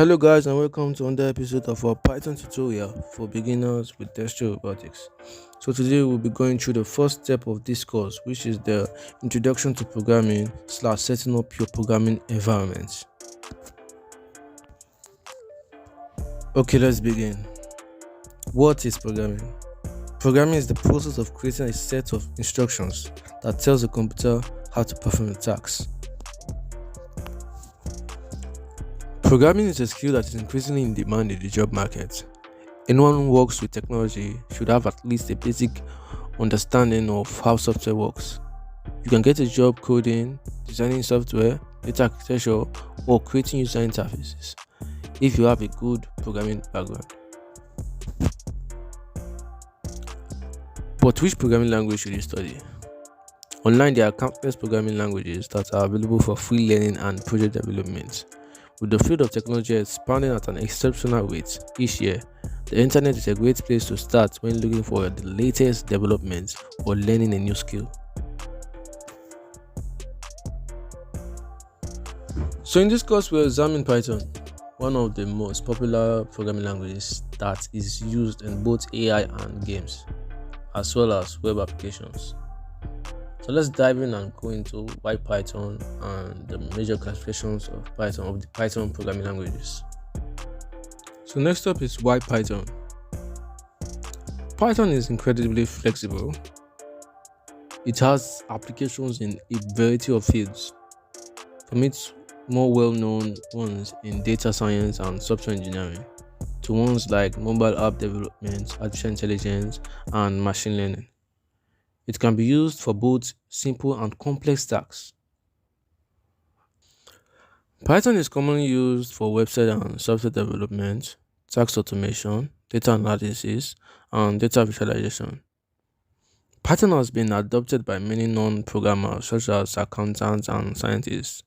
Hello guys and welcome to another episode of our Python tutorial for beginners with textual robotics. So today we'll be going through the first step of this course, which is the introduction to programming / setting up your programming environment. Okay, let's begin. What is programming? Programming is the process of creating a set of instructions that tells the computer how to perform a task. Programming is a skill that is increasingly in demand in the job market. Anyone who works with technology should have at least a basic understanding of how software works. You can get a job coding, designing software, data architecture, or creating user interfaces if you have a good programming background. But which programming language should you study? Online, there are countless programming languages that are available for free learning and project development. With the field of technology expanding at an exceptional rate each year, the internet is a great place to start when looking for the latest developments or learning a new skill. So in this course, we'll examine Python, one of the most popular programming languages that is used in both AI and games, as well as web applications. So let's dive in and go into why Python and the major classifications of the Python programming languages. So next up is why Python. Python is incredibly flexible. It has applications in a variety of fields, from its more well-known ones in data science and software engineering, to ones like mobile app development, artificial intelligence, and machine learning. It can be used for both simple and complex tasks. Python is commonly used for website and software development, task automation, data analysis, and data visualization. Python has been adopted by many non-programmers such as accountants and scientists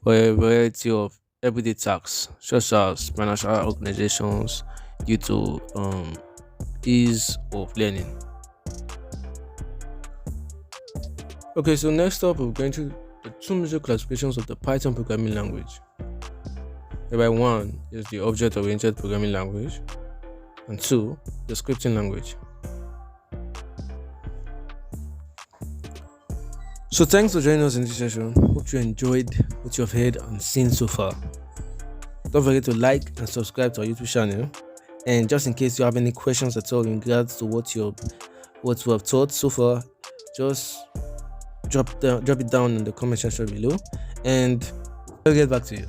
for a variety of everyday tasks such as financial organizations due to ease of learning. Okay, so next up we're going to the two major classifications of the Python programming language. Whereby one is the object-oriented programming language, and two, the scripting language. So thanks for joining us in this session. Hope you enjoyed what you have heard and seen so far. Don't forget to like and subscribe to our YouTube channel. And just in case you have any questions at all in regards to what we have taught so far, just drop it down in the comment section below and I'll get back to you.